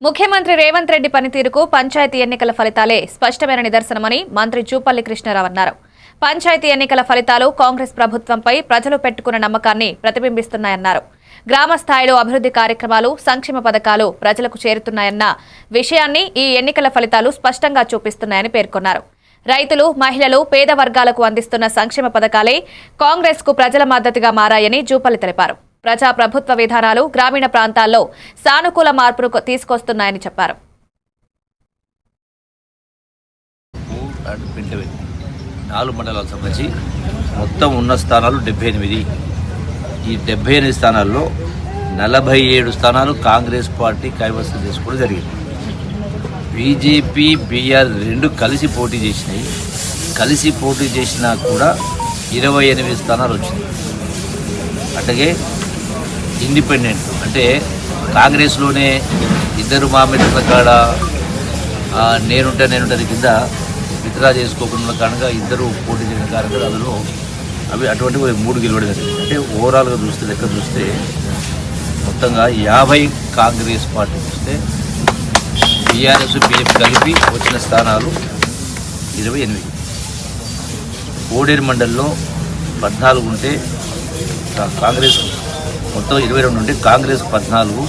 ముఖ్యమంత్రి రేవంత్ రెడ్డి పనితీరుకు పంచాయతీ ఎన్నికల ఫలితాలే స్పష్టమైన నిదర్శనమని మంత్రి జూపల్లి కృష్ణారావు అన్నారు. పంచాయతీ ఎన్నికల ఫలితాలు కాంగ్రెస్ ప్రభుత్వంపై ప్రజలు పెట్టుకున్న నమ్మకాన్ని ప్రతిబింబిస్తున్నాయన్నారు. గ్రామ స్థాయిలో అభివృద్ధి కార్యక్రమాలు, సంక్షేమ పథకాలు ప్రజలకు చేరుతున్నాయన్న విషయాన్ని ఈ ఎన్నికల ఫలితాలు స్పష్టంగా చూపిస్తున్నాయని పేర్కొన్నారు. రైతులు, మహిళలు, పేద వర్గాలకు అందిస్తున్న సంక్షేమ పథకాలే కాంగ్రెస్ కు ప్రజల మద్దతుగా మారాయని జూపల్లి తెలిపారు. ప్రజా ప్రభుత్వ విధానాలు గ్రామీణ ప్రాంతాల్లో సానుకూల మార్పును తీసుకొస్తున్నాయని చెప్పారు. 4 మండలాలకు సంబంధించి మొత్తం ఉన్న స్థానాలు 78. ఈ 78 స్థానాల్లో 47 స్థానాలు కాంగ్రెస్ పార్టీ కైవసం చేసుకోవడం జరిగింది. బీజేపీ, బీఆర్ రెండు కలిసి పోటీ చేసినాయి. కలిసి పోటీ చేసినా కూడా 28 స్థానాలు వచ్చినాయి. అట్లాగే ఇండిపెండెంట్ అంటే కాంగ్రెస్లోనే ఇద్దరు మామిడిల కాడ నేనుంటే కింద విత్డ్రా చేసుకోకుండా కారణంగా ఇద్దరు పోటీ చేసిన కారణంగా అందులో అవి అటువంటి 3 గెలవడం జరిగింది. అంటే ఓవరాల్గా చూస్తే లెక్క చూస్తే మొత్తంగా 50 కాంగ్రెస్ పార్టీ చూస్తే బీఆర్ఎస్, బీజేపీ కలిపి వచ్చిన స్థానాలు 28. కోడేరు మండలిలో 14 ఉంటే కాంగ్రెస్ మొత్తం 22 ఉంటే కాంగ్రెస్ 14,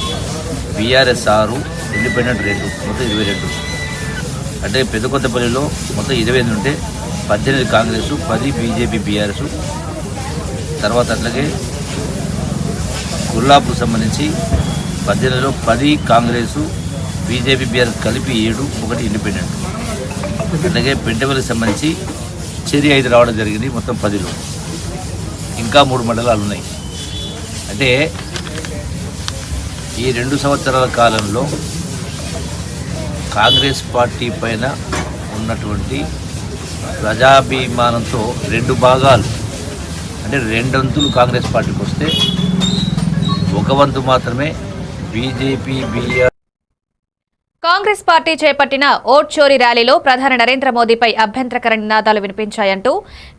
బీఆర్ఎస్ 6, ఇండిపెండెంట్ 2, మొత్తం 22. అంటే పెద్దకొత్తపల్లిలో మొత్తం 28 ఉంటే 18 కాంగ్రెస్, 10 బీజేపీ, బీఆర్ఎస్. తర్వాత అట్లాగే గుల్లాపూర్ సంబంధించి 18లో 10 కాంగ్రెస్, బీజేపీ, బీఆర్ఎస్ కలిపి 7, 1 ఇండిపెండెంట్. అట్లాగే పెంటపల్లికి సంబంధించి చెరి 5 రావడం జరిగింది, మొత్తం 10లో. ఇంకా 3 మండలాలు ఉన్నాయి. అంటే ఈ 2 సంవత్సరాల కాలంలో కాంగ్రెస్ పార్టీ పైన ఉన్నటువంటి ప్రజాభిమానంతో 2 భాగాలు అంటే 2 వంతులు కాంగ్రెస్ పార్టీకి వస్తే 1 వంతు మాత్రమే బీజేపీ, బీఆర్. కాంగ్రెస్ పార్టీ చేపట్టిన ఓట్ చోరీ ర్యాలీలో ప్రధాని నరేంద్ర మోదీపై అభ్యంతరకర నినాదాలు వినిపించాయంటూ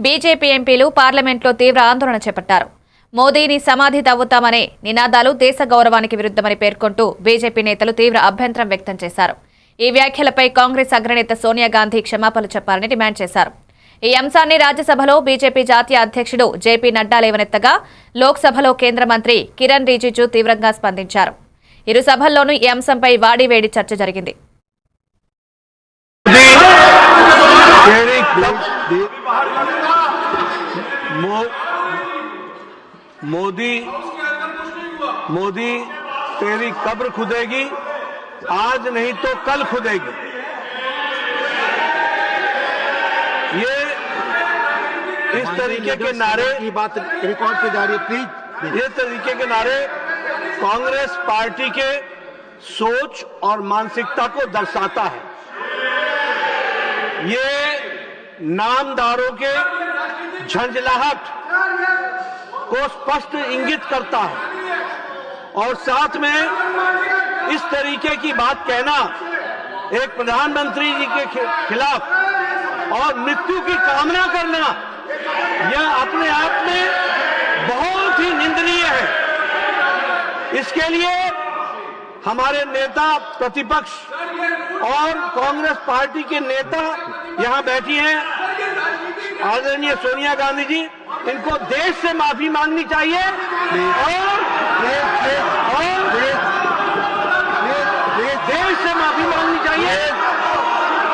బీజేపీ ఎంపీలు పార్లమెంట్లో తీవ్ర ఆందోళన చేపట్టారు. మోదీని సమాధి తవ్వుతామనే నినాదాలు దేశ గౌరవానికి విరుద్ధమని పేర్కొంటూ బీజేపీ నేతలు తీవ్ర అభ్యంతరం వ్యక్తం చేశారు. ఈ వ్యాఖ్యలపై కాంగ్రెస్ అగ్రనేత సోనియా గాంధీ క్షమాపణలు చెప్పాలని డిమాండ్ చేశారు. ఈ అంశాన్ని రాజ్యసభలో బీజేపీ జాతీయ అధ్యక్షుడు జేపీ నడ్డా లేవనెత్తగా లోక్సభలో కేంద్ర మంత్రి కిరణ్ రిజిజు తీవ్రంగా స్పందించారు. ఇరు సభల్లోనూ ఈ అంశంపై వాడివేడి చర్చ జరిగింది. मोदी तेरी कब्र खुदेगी, आज नहीं तो कल खुदेगी. ये इस तरीके के नारे की बात रिकॉर्ड की जा रही है, प्लीज. ये तरीके के नारे कांग्रेस पार्टी के सोच और मानसिकता को दर्शाता है. ये नामदारों के झंझलाहट को स्पष्ट इंगित करता है और साथ में इस तरीके की बात कहना एक प्रधानमंत्री जी के खिलाफ और मृत्यु की कामना करना यह अपने आप में बहुत ही निंदनीय है. इसके लिए हमारे नेता प्रतिपक्ष और कांग्रेस पार्टी के नेता यहां बैठी हैं, आदरणीय सोनिया गांधी जी, इनको देश से माफी मांगनी चाहिए और देश से माफी मांगनी चाहिए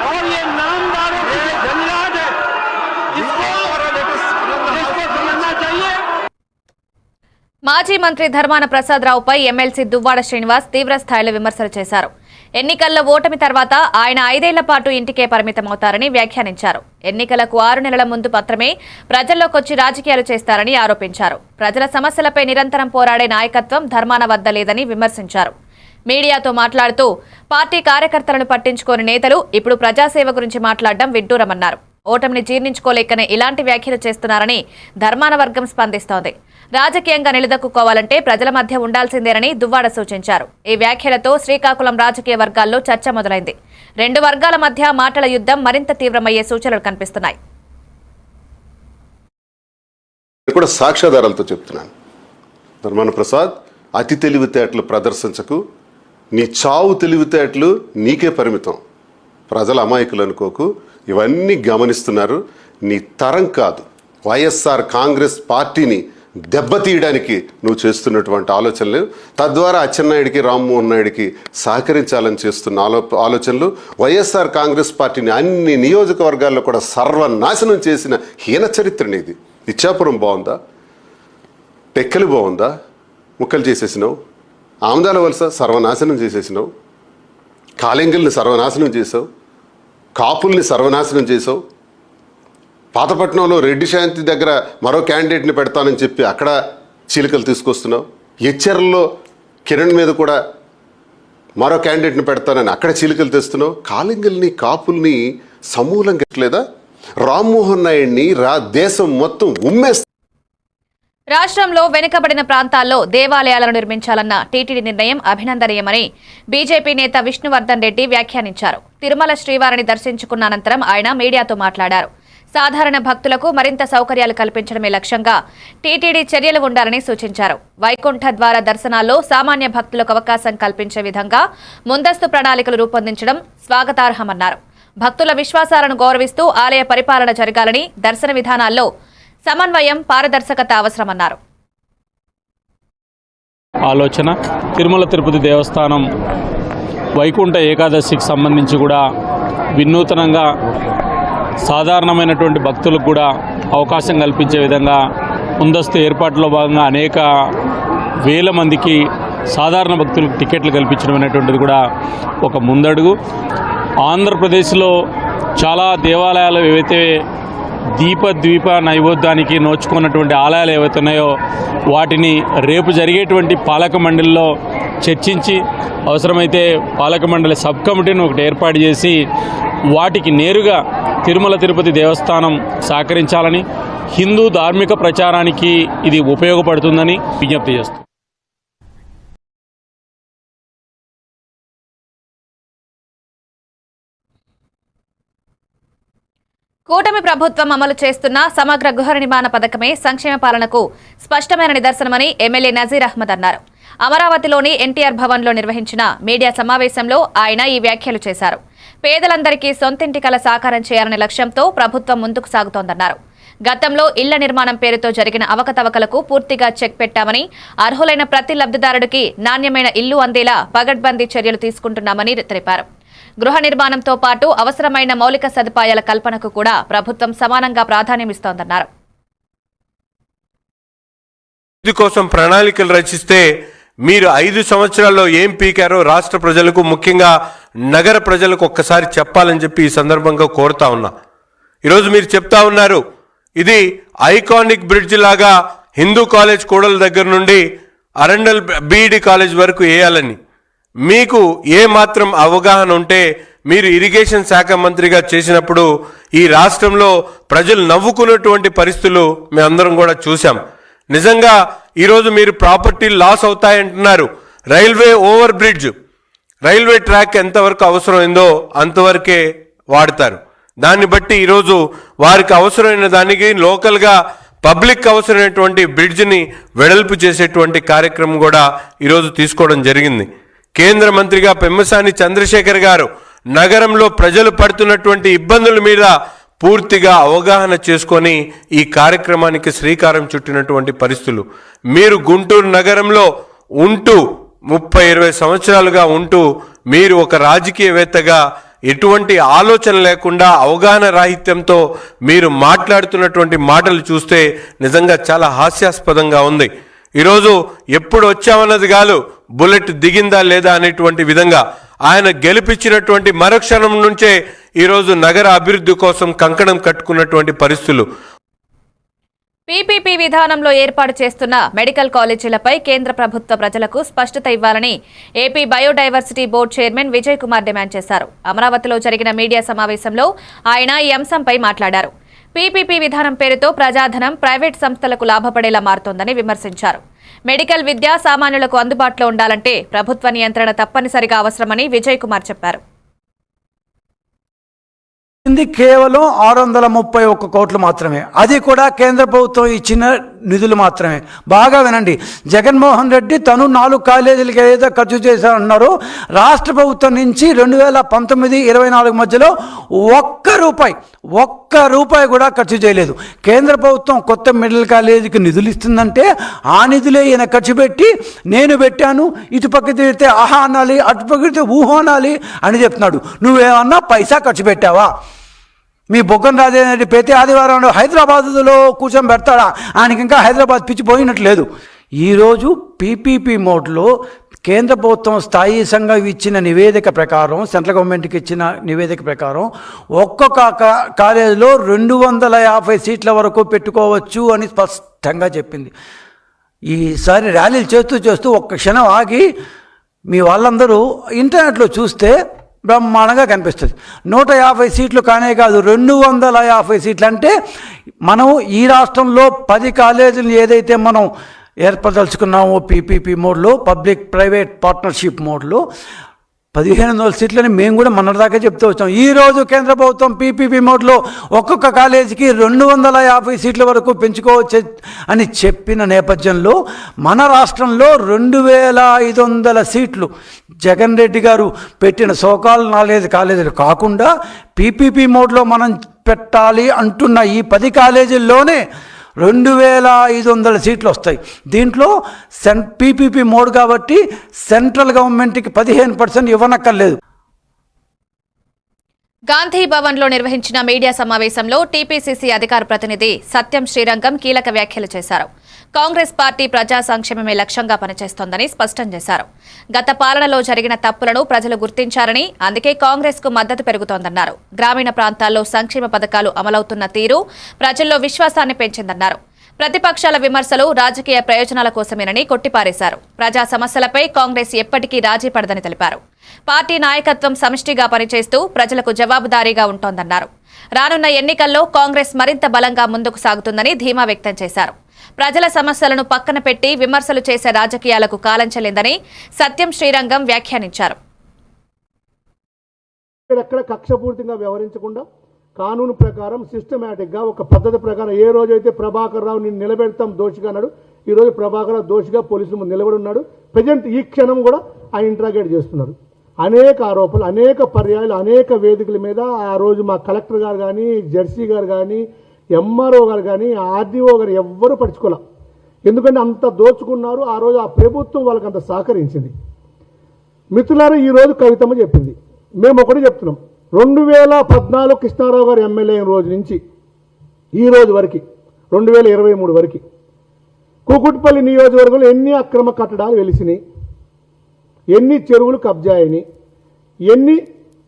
और ये नामदारों की झंझलाहट है, इसको समझना चाहिए. మాజీ మంత్రి ధర్మాన ప్రసాదరావుపై ఎమ్మెల్సీ దువ్వాడ శ్రీనివాస్ తీవ్ర స్థాయిలో విమర్శలు చేశారు. ఎన్నికల్లో ఓటమి తర్వాత ఆయన 5 ఏళ్ల పాటు ఇంటికే పరిమితమవుతారని వ్యాఖ్యానించారు. ఎన్నికలకు 6 నెలల ముందు మాత్రమే ప్రజల్లోకొచ్చి రాజకీయాలు చేస్తారని ఆరోపించారు. ప్రజల సమస్యలపై నిరంతరం పోరాడే నాయకత్వం ధర్మాన వద్ద లేదని విమర్శించారు. మీడియాతో మాట్లాడుతూ పార్టీ కార్యకర్తలను పట్టించుకోని నేతలు ఇప్పుడు ప్రజాసేవ గురించి మాట్లాడడం విడ్డూరమన్నారు. ఓటమిని జీర్ణించుకోలేకనే ఇలాంటి వ్యాఖ్యలు చేస్తున్నారని ధర్మాన వర్గం స్పందిస్తోంది. రాజకీయంగా నిలదొక్కుకోవాలంటే ప్రజల మధ్య ఉండాల్సిందేనని దువ్వాడ సూచించారు. ఈ వ్యాఖ్యలతో శ్రీకాకుళం రాజకీయ వర్గాల్లో చర్చ మొదలైంది. 2 వర్గాల మధ్య మాటల యుద్ధం మరింత తీవ్రమయ్యే సూచనలు కనిపిస్తున్నాయి. కూడా సాక్ష్యాధారాలతో చెప్తున్నాను. ధర్మాన ప్రసాద్ అతి తెలివితేటలు ప్రదర్శించకు, నీ చావు తెలివితేటలు నీకే పరిమితం. ప్రజల అమాయకులు అనుకోకు, ఇవన్నీ గమనిస్తున్నారు. నీ తరం కాదు, వైఎస్ఆర్ కాంగ్రెస్ పార్టీని దెబ్బతీయడానికి నువ్వు చేస్తున్నటువంటి ఆలోచనలు, తద్వారా అచ్చెన్నాయుడికి రామ్మోహన్ నాయుడికి సహకరించాలని చేస్తున్న ఆలోచనలు వైఎస్ఆర్ కాంగ్రెస్ పార్టీని అన్ని నియోజకవర్గాల్లో కూడా సర్వనాశనం చేసిన హీన చరిత్రని ఇది. ఇచ్చాపురం బాగుందా? టెక్కలు బాగుందా? ముక్కలు చేసేసినావు. ఆమదాల వలస సర్వనాశనం చేసేసినావు. కాళింగుల్ని సర్వనాశనం చేసావు. కాపుల్ని సర్వనాశనం చేసావు. పాతపట్నంలో రెడ్డి శాంతి దగ్గర మరో క్యాండిడేట్ని పెడతానని చెప్పి అక్కడ చీలికలు తీసుకొస్తున్నావు. ఎచ్చెర్లలో కిరణ్ మీద కూడా మరో క్యాండిడేట్ని పెడతానని అక్కడ చీలికలు తెస్తున్నావు. కాళింగుల్ని కాపుల్ని సమూలంగా ఎట్లేదా? రామ్మోహన్ నాయుడిని దేశం మొత్తం ఉమ్మేస్తా. రాష్ట్రంలో వెనుకబడిన ప్రాంతాల్లో దేవాలయాలను నిర్మించాలన్న టీటీడీ నిర్ణయం అభినందనీయమని బీజేపీ నేత విష్ణువర్ధన్ రెడ్డి వ్యాఖ్యానించారు. తిరుమల శ్రీవారిని దర్శించుకున్న అనంతరం ఆయన మీడియాతో మాట్లాడారు. సాధారణ భక్తులకు మరింత సౌకర్యాలు కల్పించడమే లక్ష్యంగా టీటీడీ చర్యలు ఉండాలని సూచించారు. వైకుంఠ ద్వార దర్శనాల్లో సామాన్య భక్తులకు అవకాశం కల్పించే విధంగా ముందస్తు ప్రణాళికలు రూపొందించడం స్వాగతార్హమన్నారు. భక్తుల విశ్వాసాలను గౌరవిస్తూ ఆలయ పరిపాలన జరగాలని, దర్శన విధానాల్లో సమన్వయం, పారదర్శకత అవసరమన్నారు. ఆలోచన తిరుమల తిరుపతి దేవస్థానం వైకుంఠ ఏకాదశికి సంబంధించి కూడా వినూతనంగా సాధారణమైనటువంటి భక్తులకు కూడా అవకాశం కల్పించే విధంగా ముందస్తు ఏర్పాట్లో భాగంగా అనేక వేల మందికి సాధారణ భక్తులకు టికెట్లు కల్పించడం అనేటువంటిది కూడా ఒక ముందడుగు. ఆంధ్రప్రదేశ్లో చాలా దేవాలయాలు ఏవైతే దీపద్వీప నైవేద్యానికి నోచుకున్నటువంటి ఆలయాలు ఏవైతే ఉన్నాయో వాటిని రేపు జరిగేటువంటి పాలక మండలిలో చర్చించి అవసరమైతే పాలక మండలి సబ్ కమిటీని ఒకటి ఏర్పాటు చేసి వాటికి నేరుగా తిరుమల తిరుపతి దేవస్థానం సహకరించాలని, హిందూ ధార్మిక ప్రచారానికి ఇది ఉపయోగపడుతుందని విజ్ఞప్తి చేస్తుంది. కూటమి ప్రభుత్వం అమలు చేస్తున్న సమగ్ర గృహ నిర్మాణ పథకమే సంక్షేమ పాలనకు స్పష్టమైన నిదర్శనమని ఎమ్మెల్యే నజీర్ అహ్మద్ అన్నారు. అమరావతిలోని ఎన్టీఆర్ భవన్లో నిర్వహించిన మీడియా సమావేశంలో ఆయన ఈ వ్యాఖ్యలు చేశారు. పేదలందరికీ సొంతింటి కల సాకారం చేయాలనే లక్ష్యంతో ప్రభుత్వం ముందుకు సాగుతోందన్నారు. గతంలో ఇళ్ల నిర్మాణం పేరుతో జరిగిన అవకతవకలకు పూర్తిగా చెక్ పెట్టామని, అర్హులైన ప్రతి లబ్ధిదారుడికి నాణ్యమైన ఇల్లు అందేలా పగడ్బందీ చర్యలు తీసుకుంటున్నామని తెలిపారు. గృహ నిర్మాణంతో పాటు అవసరమైన మౌలిక సదుపాయాల కల్పనకు కూడా ప్రభుత్వం సమానంగా ప్రాధాన్యమిస్తోందన్నారు. కోసం ప్రణాళికలు రచిస్తే మీరు 5 సంవత్సరాల్లో ఏం పీకారో రాష్ట్ర ప్రజలకు, ముఖ్యంగా నగర ప్రజలకు ఒక్కసారి చెప్పాలని చెప్పి ఈ సందర్భంగా కోరుతా ఉన్నా. ఈరోజు మీరు చెప్తా ఉన్నారు ఇది ఐకానిక్ బ్రిడ్జ్ లాగా హిందూ కాలేజ్ కోడల దగ్గర నుండి అరండల్ బీఈడి కాలేజ్ వరకు వేయాలని. మీకు ఏ మాత్రం అవగాహన ఉంటే మీరు ఇరిగేషన్ శాఖ మంత్రిగా చేసినప్పుడు ఈ రాష్ట్రంలో ప్రజలు నవ్వుకున్నటువంటి పరిస్థితులు మేమందరం కూడా చూసాం. నిజంగా ఈరోజు మీరు ప్రాపర్టీ లాస్ అవుతాయంటున్నారు. Railway over bridge, railway track ఎంతవరకు అవసరమైందో అంతవరకే వాడతారు. దాన్ని బట్టి ఈరోజు వారికి అవసరమైన దానికి లోకల్గా పబ్లిక్ అవసరమైనటువంటి బ్రిడ్జ్ని వెడల్పు చేసేటువంటి కార్యక్రమం కూడా ఈరోజు తీసుకోవడం జరిగింది. కేంద్ర మంత్రిగా పెమ్మసాని చంద్రశేఖర్ గారు నగరంలో ప్రజలు పడుతున్నటువంటి ఇబ్బందుల మీద పూర్తిగా అవగాహన చేసుకొని ఈ కార్యక్రమానికి శ్రీకారం చుట్టినటువంటి పరిస్థితులు. మీరు గుంటూరు నగరంలో ఉంటూ 30-20 సంవత్సరాలుగా ఉంటూ మీరు ఒక రాజకీయవేత్తగా ఎటువంటి ఆలోచన లేకుండా అవగాహన రాహిత్యంతో మీరు మాట్లాడుతున్నటువంటి మాటలు చూస్తే నిజంగా చాలా హాస్యాస్పదంగా ఉంది. ఈరోజు ఎప్పుడు వచ్చామన్నది కాదు, బుల్లెట్ దిగిందా లేదా అనేటువంటి విధంగా ఆయన గెలిపించినటువంటి మరుక్షణం నుంచే ఈరోజు నగర అభివృద్ధి కోసం కంకణం కట్టుకున్నటువంటి పరిస్థితులు. పీపీపీ విధానంలో ఏర్పాటు చేస్తున్న మెడికల్ కాలేజీలపై కేంద్ర ప్రభుత్వ ప్రజలకు స్పష్టత ఇవ్వాలని AP biodiversity board chairman Vijay Kumar demand చేశారు. అమరావతిలో జరిగిన మీడియా సమావేశంలో ఆయన ఈ అంశంపై మాట్లాడారు. పీపీపీ విధానం పేరుతో ప్రజాధనం ప్రైవేట్ సంస్థలకు లాభపడేలా మారుతోందని విమర్శించారు. మెడికల్ విద్య సామాన్యులకు అందుబాటులో ఉండాలంటే ప్రభుత్వ నియంత్రణ తప్పనిసరిగా అవసరమని విజయ్ కుమార్ చెప్పారు. ఇది కేవలం 631 కోట్లు మాత్రమే. అది కూడా కేంద్ర ప్రభుత్వం ఇచ్చిన నిధులు మాత్రమే. బాగా వినండి, జగన్మోహన్ రెడ్డి తను 4 కాలేజీలకి ఏదైతే ఖర్చు చేశారన్నారో రాష్ట్ర ప్రభుత్వం నుంచి 2019-24 మధ్యలో ఒక్క రూపాయి కూడా ఖర్చు చేయలేదు. కేంద్ర ప్రభుత్వం కొత్త మెడికల్ కాలేజీకి నిధులు ఇస్తుందంటే ఆ నిధులే ఈయన ఖర్చు పెట్టి నేను పెట్టాను, ఇటుపక్క తిరిగితే ఆహా అనాలి, అటుపక్క తిరిగితే ఊహో అనాలి అని చెప్తున్నాడు. నువ్వేమన్నా పైసా ఖర్చు పెట్టావా? మీ బొగ్గన రాజేంద్ర ప్రతి ఆదివారం హైదరాబాదులో కూర్చొని పెడతాడా? ఆయనకి ఇంకా హైదరాబాద్ పిచ్చిపోయినట్టు లేదు. ఈరోజు పీపీపీ మోడ్లో కేంద్ర ప్రభుత్వం స్థాయి సంఘం ఇచ్చిన నివేదిక ప్రకారం, సెంట్రల్ గవర్నమెంట్కి ఇచ్చిన నివేదిక ప్రకారం ఒక్కొక్క కాలేజీలో 250 సీట్ల వరకు పెట్టుకోవచ్చు అని స్పష్టంగా చెప్పింది. ఈసారి ర్యాలీలు చేస్తూ ఒక్క క్షణం ఆగి మీ వాళ్ళందరూ ఇంటర్నెట్లో చూస్తే బ్రహ్మాండంగా కనిపిస్తుంది. 150 సీట్లు కానే కాదు, 250 సీట్లు. అంటే మనం ఈ రాష్ట్రంలో 10 కాలేజీలు ఏదైతే మనం ఏర్పరదలుచుకున్నామో పీపీపీ మోడ్లో, పబ్లిక్ ప్రైవేట్ పార్ట్నర్షిప్ మోడ్లో 1500 సీట్లని మేము కూడా మొన్నటిదాకా చెప్తూ వచ్చాం. ఈరోజు కేంద్ర ప్రభుత్వం పీపీపీ మోడ్లో ఒక్కొక్క కాలేజీకి 250 సీట్ల వరకు పెంచుకోవచ్చు అని చెప్పిన నేపథ్యంలో మన రాష్ట్రంలో 2500 సీట్లు జగన్ రెడ్డి గారు పెట్టిన సోకాల్ 4 కాలేజీలు కాకుండా పీపీపీ మోడ్లో మనం పెట్టాలి అంటున్న ఈ 10 కాలేజీల్లోనే 2500 సీట్లు వస్తాయి. దీంట్లో పీపీపీ మోడ్ కాబట్టి సెంట్రల్ గవర్నమెంట్కి 15% ఇవ్వనక్కర్లేదు. గాంధీ భవన్లో నిర్వహించిన మీడియా సమావేశంలో టీపీసీసీ అధికార ప్రతినిధి సత్యం శ్రీరంగం కీలక వ్యాఖ్యలు చేశారు. కాంగ్రెస్ పార్టీ ప్రజా సంక్షేమమే లక్ష్యంగా పనిచేస్తోందని స్పష్టం చేశారు. గత పాలనలో జరిగిన తప్పులను ప్రజలు గుర్తించారని, అందుకే కాంగ్రెస్కు మద్దతు పెరుగుతోందన్నారు. గ్రామీణ ప్రాంతాల్లో సంక్షేమ పథకాలు అమలవుతున్న తీరు ప్రజల్లో విశ్వాసాన్ని పెంచిందన్నారు. ప్రతిపక్షాల విమర్శలు రాజకీయ ప్రయోజనాల కోసమేనని కొట్టిపారేశారు. ప్రజా సమస్యలపై కాంగ్రెస్ ఎప్పటికీ రాజీ పడదని తెలిపారు. పార్టీ నాయకత్వం సమిష్టిగా పనిచేస్తూ ప్రజలకు జవాబుదారీగా ఉంటోందన్నారు. రానున్న ఎన్నికల్లో కాంగ్రెస్ మరింత బలంగా ముందుకు సాగుతుందని ధీమా వ్యక్తం చేశారు. ప్రజల సమస్యలను పక్కన పెట్టి విమర్శలు చేసే రాజకీయాలకు కాలం చెల్లిందని సత్యం శ్రీరంగం వ్యాఖ్యానించారు. ఎక్కడ కక్షపూర్తిగా వ్యవహరించకుండా కానూను ప్రకారం సిస్టమేటిక్గా ఒక పద్ధతి ప్రకారం ఏ రోజైతే ప్రభాకర్ రావు నేను నిలబెడతాం దోషిగా అన్నాడు, ఈరోజు ప్రభాకర్ రావు దోషిగా పోలీసుల ముందు నిలబడి ఉన్నాడు. ప్రజెంట్ ఈ క్షణం కూడా ఆయన ఇంట్రాగేట్ చేస్తున్నారు. అనేక ఆరోపణలు, అనేక పర్యాయాలు, అనేక వేదికల మీద ఆ రోజు మా కలెక్టర్ గారు కానీ, జెడ్సీ గారు కానీ, ఎంఆర్ఓ గారు కానీ, ఆర్డీఓ గారు ఎవ్వరూ పట్టించుకోలే. ఎందుకంటే అంత దోచుకున్నారు. ఆ రోజు ఆ ప్రభుత్వం వాళ్ళకి అంత సహకరించింది. మిత్రులారా, ఈరోజు కవితమ్మ చెప్పింది, మేము ఒకటి చెప్తున్నాం. 2014 కృష్ణారావు గారు ఎమ్మెల్యే అయిన రోజు నుంచి ఈ రోజు వరకు 2023 వరకు కూకుట్పల్లి నియోజకవర్గంలో ఎన్ని అక్రమ కట్టడాలు వెలిసినాయి, ఎన్ని చెరువులు కబ్జా అయినాయి, ఎన్ని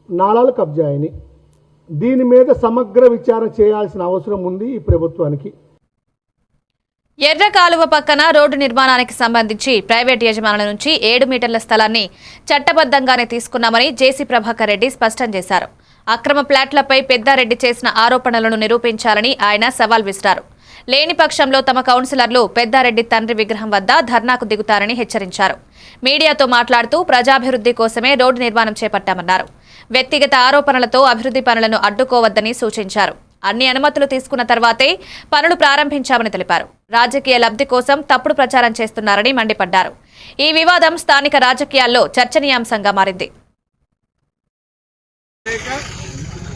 నాళాలు కబ్జా అయినాయి, దీని మీద సమగ్ర విచారణ చేయాల్సిన అవసరం ఉంది ఈ ప్రభుత్వానికి. ఎర్ర కాలువ పక్కన రోడ్డు నిర్మాణానికి సంబంధించి ప్రైవేట్ యజమానుల నుంచి 7 మీటర్ల స్థలాన్ని చట్టబద్దంగానే తీసుకున్నామని జేసీ ప్రభాకర్ రెడ్డి స్పష్టం చేశారు. అక్రమ ప్లాట్లపై పెద్దారెడ్డి చేసిన ఆరోపణలను నిరూపించాలని ఆయన సవాల్ విసిరారు. లేని పక్షంలో తమ కౌన్సిలర్లు పెద్దారెడ్డి తండ్రి విగ్రహం వద్ద ధర్నాకు దిగుతారని హెచ్చరించారు. మీడియాతో మాట్లాడుతూ ప్రజాభివృద్ధి కోసమే రోడ్డు నిర్మాణం చేపట్టామన్నారు. వ్యక్తిగత ఆరోపణలతో అభివృద్ధి పనులను అడ్డుకోవద్దని సూచించారు. అన్ని అనుమతులు తీసుకున్న తర్వాతే పనులు ప్రారంభించామని తెలిపారు. రాజకీయ లబ్ధి కోసం తప్పుడు ప్రచారం చేస్తున్నారని మండిపడ్డారు. ఈ వివాదం స్థానిక రాజకీయాల్లో చర్చనీయాంశంగా మారింది.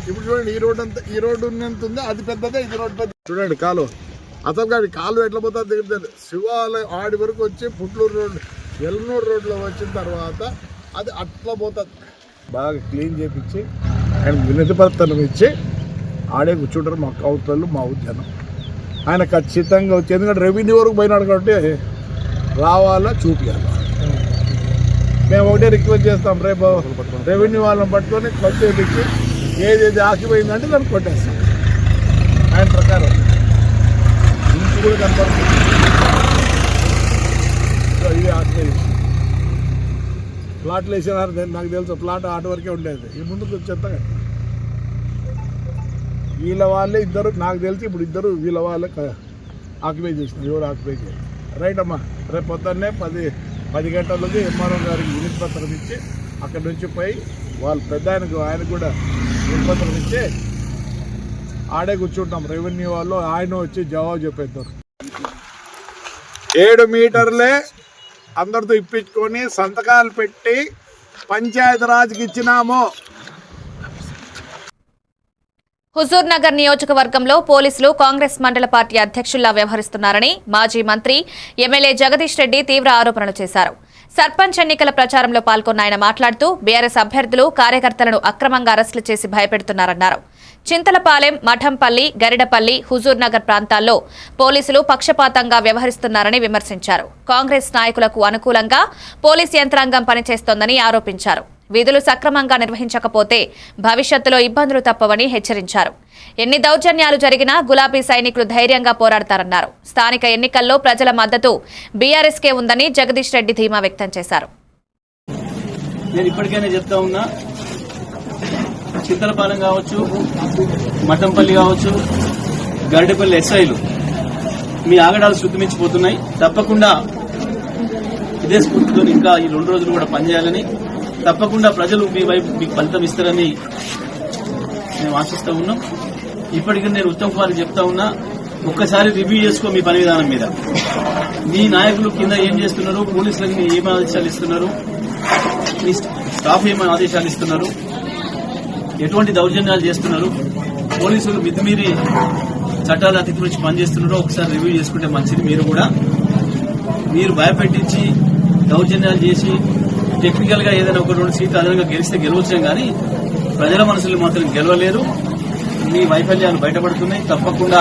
ఇప్పుడు చూడండి, ఈ రోడ్డు ఉన్నంత ఉంది, అది పెద్దదే, ఇది రోడ్డు పెద్ద. చూడండి కాలు అసలు కాదు, కాలు ఎట్లా పోతుంది దగ్గర శివాలయం ఆడి వరకు వచ్చి పుట్లూరు రోడ్డు, ఎల్నూరు రోడ్లో వచ్చిన తర్వాత అది అట్లా పోతుంది. బాగా క్లీన్ చేయించి ఆయన వినతి పత్రం ఇచ్చి ఆడే కూర్చుంటారు మా కౌంటర్లు, మా ఉద్యానం. ఆయన ఖచ్చితంగా వచ్చి, ఎందుకంటే రెవెన్యూ వరకు పోయినాడు కాబట్టి రావాలా, చూపించాలి. మేము ఒకటే రిక్వెస్ట్ చేస్తాం, రేపు రెవెన్యూ వాళ్ళని పట్టుకొని కొట్టేపించి ఏది ఆకిపోయిందంటే దాన్ని కొట్టేస్తాం. ఆయన ప్రకారం ఇంటి కూడా కనపడుతుంది. ఇది ఆకిపోయింది. ప్లాట్లు వేసినారు, నాకు తెలుసు. ప్లాట్ ఆట వరకే ఉండేది. ఈ ముందుకు వచ్చేస్తా వీళ్ళ వాళ్ళే ఇద్దరు, నాకు తెలిసి ఇప్పుడు ఇద్దరు వీళ్ళ వాళ్ళే ఆక్యుపై చేసినారు. ఎవరు ఆక్యుపై చేయాలి? రైట్ అమ్మా, రేపు పొద్దున్నే 10 గంటలకి ఎంఆర్ఓ గారికి వినతి పత్రం ఇచ్చి అక్కడి నుంచి పోయి వాళ్ళ పెద్ద ఆయనకు కూడా వినతి పత్రం ఇచ్చి ఆడే కూర్చుంటాం రెవెన్యూ వాళ్ళు, ఆయన వచ్చి జవాబు చెప్పేస్తారు. 7 మీటర్లే అందరితో ఇప్పించుకొని సంతకాలు పెట్టి పంచాయతీరాజ్కి ఇచ్చినాము. హుజూర్ నగర్ నియోజకవర్గంలో పోలీసులు కాంగ్రెస్ మండల పార్టీ అధ్యక్షుల్లా వ్యవహరిస్తున్నారని మాజీ మంత్రి ఎమ్మెల్యే జగదీష్ రెడ్డి తీవ్ర ఆరోపణలు చేశారు. సర్పంచ్ ఎన్నికల ప్రచారంలో పాల్గొన్న ఆయన మాట్లాడుతూ బీఆర్ఎస్ అభ్యర్థులు కార్యకర్తలను అక్రమంగా అరెస్టులు చేసి భయపెడుతున్నారన్నారు. చింతలపాలెం, మఠంపల్లి, గరిడపల్లి, హుజూర్ నగర్ ప్రాంతాల్లో పోలీసులు పక్షపాతంగా వ్యవహరిస్తున్నారని విమర్శించారు. కాంగ్రెస్ నాయకులకు అనుకూలంగా పోలీస్ యంత్రాంగం పనిచేస్తోందని ఆరోపించారు. విధులు సక్రమంగా నిర్వహించకపోతే భవిష్యత్తులో ఇబ్బందులు తప్పవని హెచ్చరించారు. ఎన్ని దౌర్జన్యాలు జరిగినా గులాబీ సైనికులు ధైర్యంగా పోరాడతారన్నారు. స్థానిక ఎన్నికల్లో ప్రజల మద్దతు బీఆర్ఎస్కే ఉందని జగదీష్ రెడ్డి ధీమా వ్యక్తం చేశారు. నేను ఇప్పటికైనా చెప్తా ఉన్నా, చింతలపాలెం కావచ్చు, మఠంపల్లి కావచ్చు, గరిడపల్లి ఎస్ఐలు మీ ఆగడాలు శుద్ధిమించిపోతున్నాయి. తప్పకుండా ఇదే స్ఫూర్తితో ఇంకా ఈ 2 రోజులు కూడా పనిచేయాలని, తప్పకుండా ప్రజలు మీ వైపు మీకు ఫలితం ఇస్తారని మేము ఆశిస్తూ ఉన్నాం. ఇప్పటికీ నేను ఉత్తమ్ కుమార్ చెప్తా ఉన్నా, ఒక్కసారి రివ్యూ చేసుకో మీ పని విధానం మీద. మీ నాయకులు కింద ఏం చేస్తున్నారు, పోలీసులకు ఏం ఆదేశాలు ఇస్తున్నారు, మీ స్టాఫ్ ఏం ఆదేశాలు ఇస్తున్నారు, ఎటువంటి దౌర్జన్యాలు చేస్తున్నారు, పోలీసులు మితిమీరి చట్టాలు అతిక్రమించి పనిచేస్తున్నారో ఒకసారి రివ్యూ చేసుకుంటే మంచిది. మీరు భయపెట్టించి దౌర్జన్యాలు చేసి టెక్నికల్ గా ఏదైనా 1-2 సీట్లు అదనంగా గెలిస్తే గెలవచ్చాం కానీ ప్రజల మనసులు మాత్రం గెలవలేరు. మీ వైఫల్యాలు బయటపడుతున్నాయి. తప్పకుండా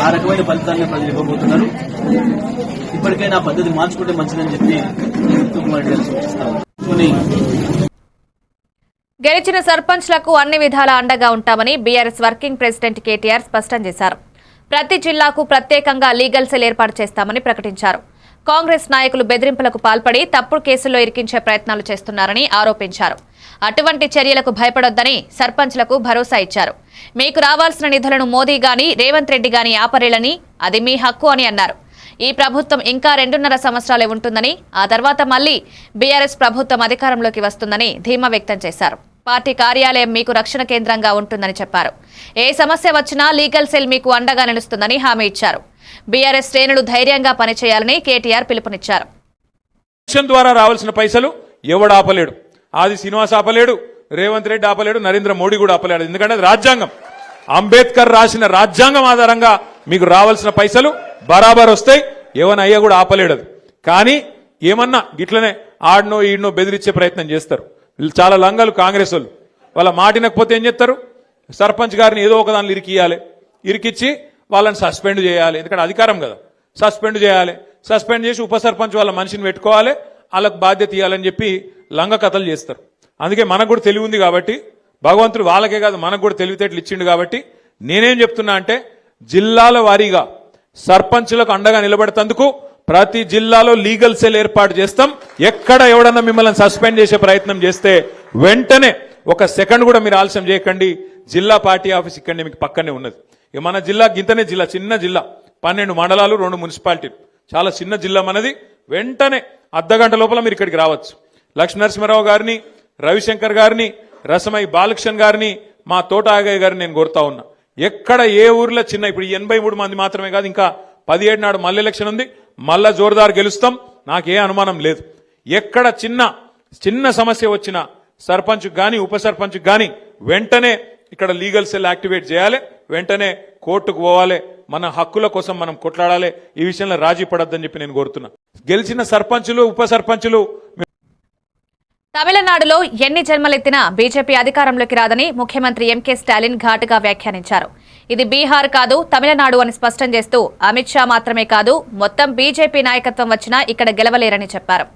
ఆ రకమైన ఫలితాన్ని ప్రజలు ఇవ్వబోతున్నారు. ఇప్పటికైనా పద్ధతి మార్చుకుంటే మంచిదని చెప్పి ఉత్తమ్ కుమార్ రెడ్డి సూచిస్తాను. గెలిచిన సర్పంచ్లకు అన్ని విధాల అండగా ఉంటామని బీఆర్ఎస్ వర్కింగ్ ప్రెసిడెంట్ కేటీఆర్ స్పష్టం చేశారు. ప్రతి జిల్లాకు ప్రత్యేకంగా లీగల్ సెల్ ఏర్పాటు చేస్తామని ప్రకటించారు. కాంగ్రెస్ నాయకులు బెదిరింపులకు పాల్పడి తప్పుడు కేసుల్లో ఇరికించే ప్రయత్నాలు చేస్తున్నారని ఆరోపించారు. అటువంటి చర్యలకు భయపడొద్దని సర్పంచ్లకు భరోసా ఇచ్చారు. మీకు రావాల్సిన నిధులను మోదీ గాని రేవంత్ రెడ్డి గాని ఆపరేలని, అది మీ హక్కు అని అన్నారు. ఈ ప్రభుత్వం ఇంకా 2.5 సంవత్సరాలే ఉంటుందని, ఆ తర్వాత మళ్లీ బీఆర్ఎస్ ప్రభుత్వం అధికారంలోకి వస్తుందని ధీమా వ్యక్తం చేశారు. పార్టీ కార్యాలయం మీకు రక్షణ కేంద్రంగా ఉంటుందని చెప్పారు. ఏ సమస్య వచ్చినా లీగల్ సెల్ మీకు అండగా నిలుస్తుందని హామీ ఇచ్చారు. బీఆర్ఎస్ శ్రేణులు ధైర్యంగా పనిచేయాలని కేటీఆర్ పిలుపునిచ్చారు. ద్వారా రావాల్సిన పైసలు ఎవడు ఆపలేడు. ఆది శ్రీనివాస్ ఆపలేడు, రేవంత్ రెడ్డి ఆపలేడు, నరేంద్ర మోడీ కూడా ఆపలేడు. ఎందుకంటే అది రాజ్యాంగం. అంబేద్కర్ రాసిన రాజ్యాంగం ఆధారంగా మీకు రావాల్సిన పైసలు బరాబర్ వస్తాయి. ఎవనయ్యా కూడా ఆపలేడు. అది కానీ ఏమన్నా గిట్లనే ఆడనో ఈడనో బెదిరించే ప్రయత్నం చేస్తారు. వీళ్ళు చాలా లంగలు కాంగ్రెస్ వాళ్ళు. వాళ్ళ మాటినకపోతే ఏం చేస్తారు, సర్పంచ్ గారిని ఏదో ఒక దానిలో ఇరికియాలి, ఇరికిచ్చి వాళ్ళని సస్పెండ్ చేయాలి. ఎందుకంటే అధికారం కదా, సస్పెండ్ చేయాలి. సస్పెండ్ చేసి ఉప సర్పంచ్ వాళ్ళ మనిషిని పెట్టుకోవాలి, వాళ్ళకు బాధ్యత ఇవ్వాలని చెప్పి లంగ కథలు చేస్తారు. అందుకే మనకు కూడా తెలివి ఉంది కాబట్టి, భగవంతుడు వాళ్ళకే కాదు మనకు కూడా తెలివితేటలు ఇచ్చిండు కాబట్టి నేనేం చెప్తున్నా అంటే, జిల్లాల వారీగా సర్పంచులకు అండగా నిలబడేందుకు ప్రతి జిల్లాలో లీగల్ సెల్ ఏర్పాటు చేస్తాం. ఎక్కడ ఎవడన్నా మిమ్మల్ని సస్పెండ్ చేసే ప్రయత్నం చేస్తే వెంటనే 1 సెకండ్ కూడా మీరు ఆలస్యం చేయకండి. జిల్లా పార్టీ ఆఫీస్ ఇక్కడనే మీకు పక్కనే ఉన్నది. మన జిల్లా గింతనే జిల్లా, చిన్న జిల్లా, 12 మండలాలు, 2 మున్సిపాలిటీలు, చాలా చిన్న జిల్లా మనది. వెంటనే అర్ధగంట లోపల మీరు ఇక్కడికి రావచ్చు. లక్ష్మీనరసింహారావు గారిని, రవిశంకర్ గారిని, రసమై బాలకృష్ణ గారిని, మా తోట ఆగయ్య గారిని నేను కోరుతా ఉన్నా. ఎక్కడ ఏ ఊర్లో చిన్న, ఇప్పుడు 83 మంది మాత్రమే కాదు, ఇంకా 17 నాడు మళ్ళీ ఎలక్షన్ ఉంది, మళ్ళా జోరుదారు గెలుస్తాం, నాకే అనుమానం లేదు. ఎక్కడ చిన్న సమస్య వచ్చినా సర్పంచ్ గాని ఉప సర్పంచ్ గాని వెంటనే ఇక్కడ లీగల్ సెల్ యాక్టివేట్ చేయాలి, వెంటనే కోర్టుకు పోవాలి, మన హక్కుల కోసం మనం కొట్లాడాలి. ఈ విషయంలో రాజీ పడొద్దని చెప్పి నేను కోరుతున్నా. గెలిచిన సర్పంచులు ఉప సర్పంచులు తమిళనాడులో ఎన్ని జన్మలెత్తినా బీజేపీ అధికారంలోకి రాదని ముఖ్యమంత్రి ఎంకే స్టాలిన్ ఘాటుగా వ్యాఖ్యానించారు. ఇది బీహార్ కాదు, తమిళనాడు అని స్పష్టం చేస్తూ అమిత్ షా మాత్రమే కాదు, మొత్తం బీజేపీ నాయకత్వం వచ్చినా ఇక్కడ గెలవలేరని చెప్పారు.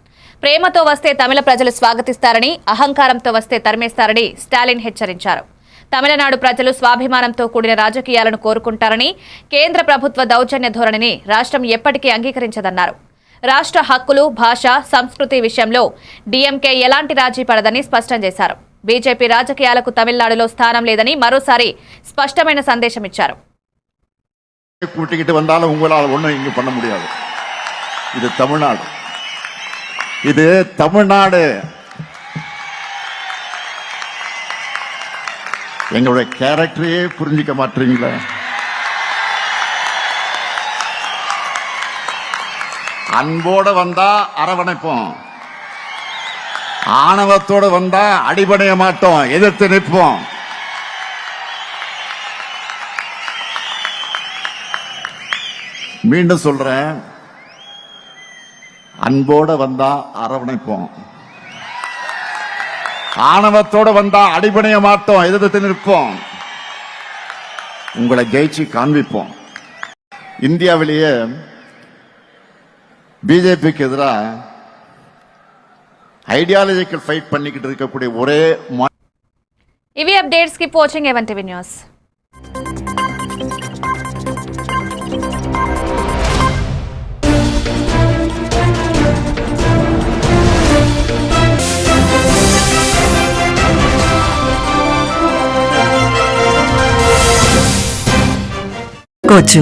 ప్రేమతో వస్తే తమిళ ప్రజలు స్వాగతిస్తారని, అహంకారంతో వస్తే తరిమేస్తారని స్టాలిన్ హెచ్చరించారు. తమిళనాడు ప్రజలు స్వాభిమానంతో కూడిన రాజకీయాలను కోరుకుంటారని, కేంద్ర ప్రభుత్వ దౌర్జన్య ధోరణిని రాష్ట్రం ఎప్పటికీ అంగీకరించదన్నారు. రాష్ట్ర హక్కులు, భాష, సంస్కృతి విషయంలో డీఎంకే ఎలాంటి రాజీ పడదని స్పష్టం చేశారు. బీజేపీ రాజకీయాలకు తమిళనాడులో స్థానం లేదని మరోసారి స్పష్టమైన సందేశం ఇచ్చారు. கூட்டிக்கிட்டு வந்தாலும் உங்களால் ஒன்றும் இங்கு பண்ண முடியாது. இது தமிழ்நாடு, இது தமிழ்நாடு. எங்களுடைய கேரக்டரையே புரிஞ்சிக்க மாட்டீங்களா? அன்போட வந்தா அரவணைப்போம், ஆணவத்தோட வந்தா அடிபடைய மாட்டோம், எதிர்த்து நிற்போம். மீண்டும் சொல்றேன், அன்போட வந்தா அரவணைப்போம், ஆணவத்தோட வந்தா அடிபடைய மாட்டோம், எதிர்த்து நிற்போம். உங்களை ஜெயிச்சு காண்பிப்போம். இந்தியாவிலேயே பிஜேபிக்கு எதிராக ஐடியாலஜிக்கல் ஃபைட் பண்ணிக்கிட்டு இருக்கக்கூடிய ஒரே ఇవి updates keep watching even TV news. Coach